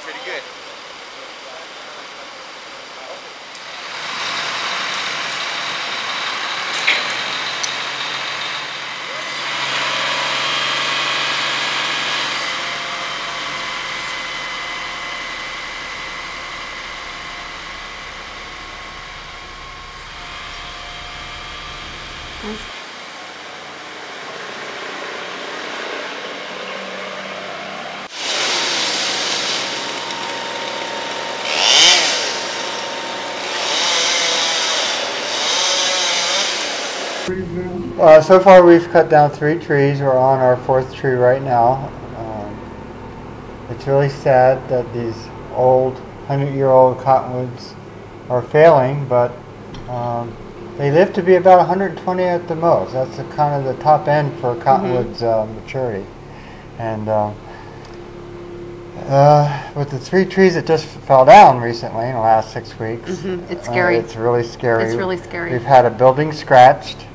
pretty good. So far we've cut down 3 trees. We're on our 4th tree right now. It's really sad that these old 100-year-old cottonwoods are failing, but they live to be about 120 at the most. That's the kind of the top end for cottonwood's maturity. And with the 3 trees that just fell down recently in the last 6 weeks, it's scary. It's really scary. It's really scary. We've had a building scratched,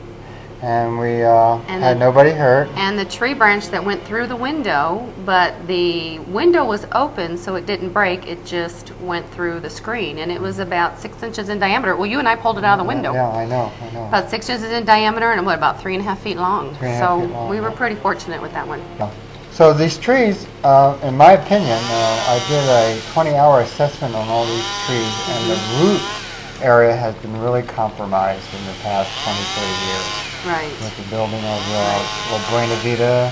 and we had nobody hurt. And the tree branch that went through the window, but the window was open, so it didn't break. It just went through the screen, and it was about 6 inches in diameter. Well, you and I pulled it out of the window. Yeah, I know. About 6 inches in diameter, and what, about 3.5 feet long. 3.5 feet long, we were pretty fortunate with that one. Yeah. So these trees, in my opinion, I did a 20-hour assessment on all these trees, and the root area has been really compromised in the past 20, 30 years. Right. With the building of La Buena Vida.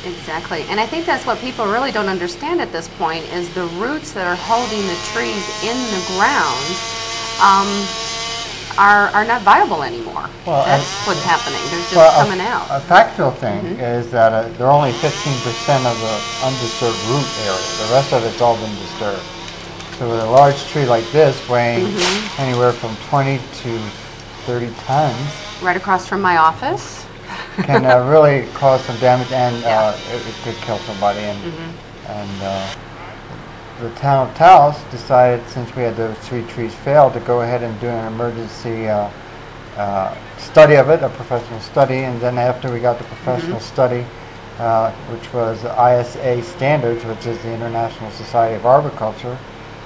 Exactly. And I think that's what people really don't understand at this point is the roots that are holding the trees in the ground are not viable anymore. Well, that's what's happening. They're just coming out. A factual thing is that they're only 15% of the undisturbed root area. The rest of it's all been disturbed. So with a large tree like this weighing anywhere from 20 to 30 tons, right across from my office, can really cause some damage, and it could kill somebody. And the town of Taos decided, since we had those 3 trees fail, to go ahead and do an emergency study of it, a professional study. And then after we got the professional study, which was ISA standards, which is the International Society of Arboriculture,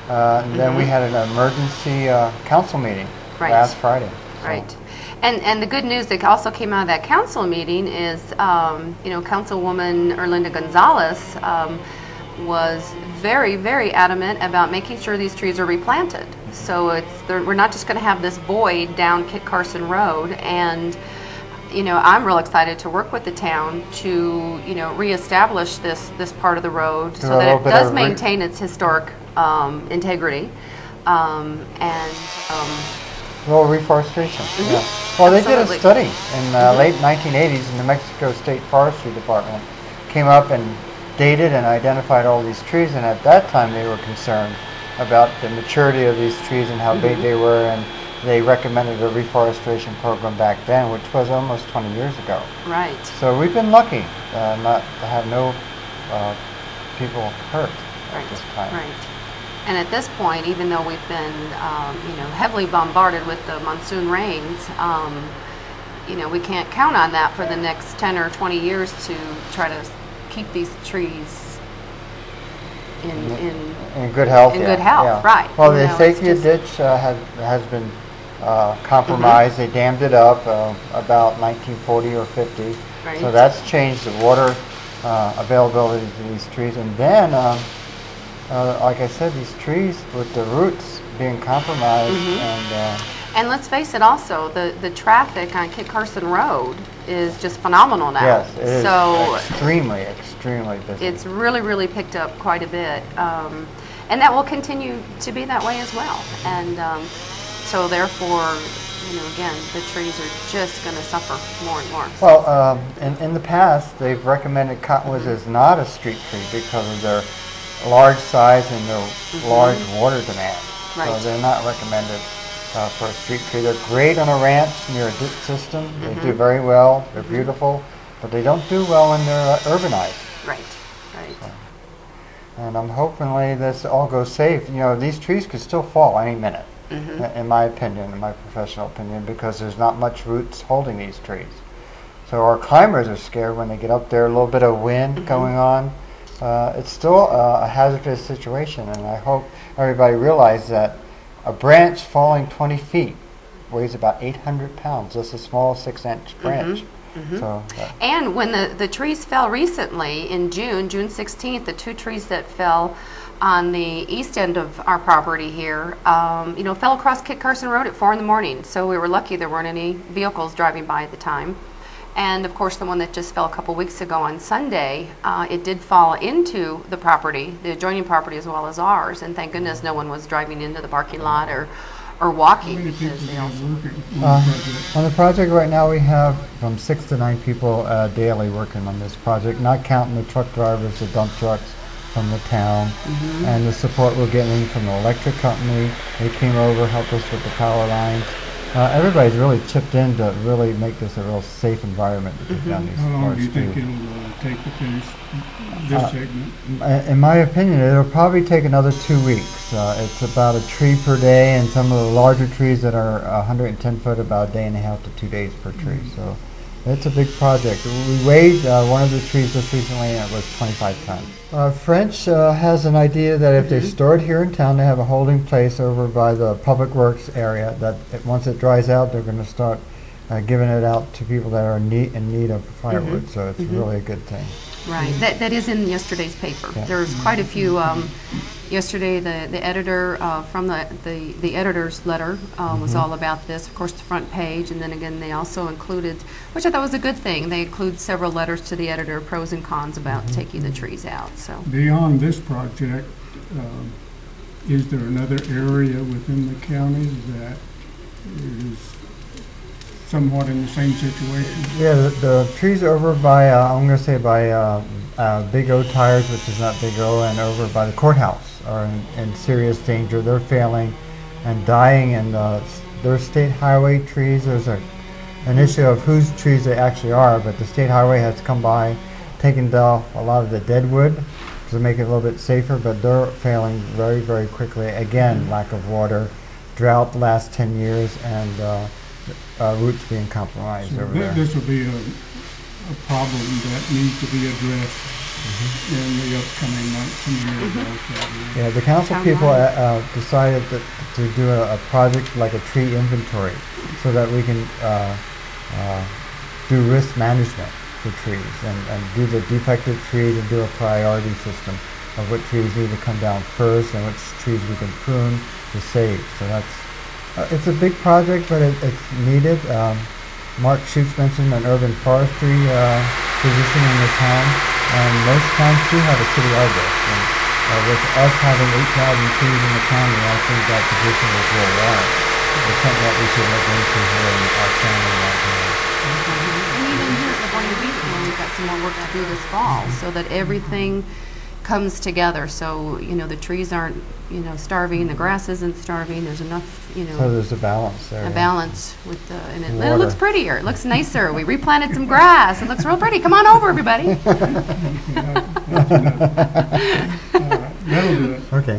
then we had an emergency council meeting last Friday. Right. And the good news that also came out of that council meeting is, Councilwoman Erlinda Gonzalez was very, very adamant about making sure these trees are replanted. So we're not just going to have this void down Kit Carson Road. And, I'm real excited to work with the town to, reestablish this part of the road so that it does maintain its historic integrity. A little reforestation. Yeah. Well, they did a study in late 1980s, and the New Mexico State Forestry Department came up and dated and identified all these trees, and at that time they were concerned about the maturity of these trees and how big they were, and they recommended a reforestation program back then, which was almost 20 years ago. Right. So we've been lucky not to have no people hurt at this time. Right. And at this point, even though we've been, heavily bombarded with the monsoon rains, we can't count on that for the next 10 or 20 years to try to keep these trees in good health. Good health, right. Well, the Sakia ditch has been compromised. They dammed it up about 1940 or 50. Right. So that's changed the water availability to these trees. And then, like I said, these trees with the roots being compromised. And let's face it also, the traffic on Kit Carson Road is just phenomenal now. Yes, it is. So extremely busy. It's really, really picked up quite a bit. And that will continue to be that way as well. And so therefore, again, the trees are just going to suffer more and more. Well, in the past, they've recommended cottonwoods as not a street tree because of their large size and their large water demand. Right. So they're not recommended for a street tree. They're great on a ranch near a ditch system. They do very well. They're beautiful, but they don't do well when they're urbanized. Right. So, and I'm hopefully this all goes safe. These trees could still fall any minute, in my opinion, in my professional opinion, because there's not much roots holding these trees. So our climbers are scared when they get up there, a little bit of wind going on, It's still a hazardous situation, and I hope everybody realizes that a branch falling 20 feet weighs about 800 pounds, just a small 6-inch branch. So, and when the trees fell recently in June 16th, the 2 trees that fell on the east end of our property here, fell across Kit Carson Road at 4 in the morning. So we were lucky there weren't any vehicles driving by at the time. And of course, the one that just fell a couple weeks ago on Sunday, it did fall into the property, the adjoining property as well as ours. And thank goodness no one was driving into the parking lot or walking. Because they also on the project right now, we have from 6 to 9 people daily working on this project, not counting the truck drivers, the dump trucks from the town, and the support we're getting from the electric company. They came over, helped us with the power lines. Everybody's really chipped in to really make this a real safe environment to get down these How long do you streets. think it'll take to finish this segment? In my opinion, it'll probably take another 2 weeks. It's about a tree per day, and some of the larger trees that are 110 foot, about a day and a half to 2 days per tree. So it's a big project. We weighed one of the trees just recently, and it was 25 tons. French has an idea that if they store it here in town, they have a holding place over by the Public Works area, that once it dries out, they're going to start giving it out to people that are in need of firewood. So it's really a good thing. Right. That is in yesterday's paper. Yeah. There's quite a few. Yesterday, the editor from the editor's letter was all about this. Of course, the front page, and then again, they also included, which I thought was a good thing. They include several letters to the editor, pros and cons about taking the trees out. So Beyond this project, is there another area within the county that is somewhat in the same situation? Yeah, the trees over by, I'm going to say by Big O Tires, which is not Big O, and over by the courthouse are in serious danger. They're failing and dying, and they're state highway trees. There's an issue of whose trees they actually are, but the state highway has come by, taken off a lot of the dead wood to make it a little bit safer, but they're failing very, very quickly. Again, lack of water, drought the last 10 years, and roots being compromised So over there. this will be a problem that needs to be addressed in the upcoming months and years also. Yeah, the council Town people line. decided to do a project like a tree inventory so that we can do risk management for trees and do the defective trees and do a priority system of what trees need to come down first and which trees we can prune to save. So that's it's a big project, but it's needed. Mark Schutz mentioned an urban forestry position in the town, and most towns do have a city arborist. And with us having 8,000 trees in the county, I think that position is worldwide. It's something that we should look into here in our county right now. and even here at the Bonnie Beach, we've got some more work to do this fall, so that everything comes together. So the trees aren't starving, the grass isn't starving. There's enough So there's a balance there. a yeah. balance with the, and it Water. looks prettier. It looks nicer. We replanted some grass. It looks real pretty. Come on over, everybody. That's enough. That'll do it. Okay.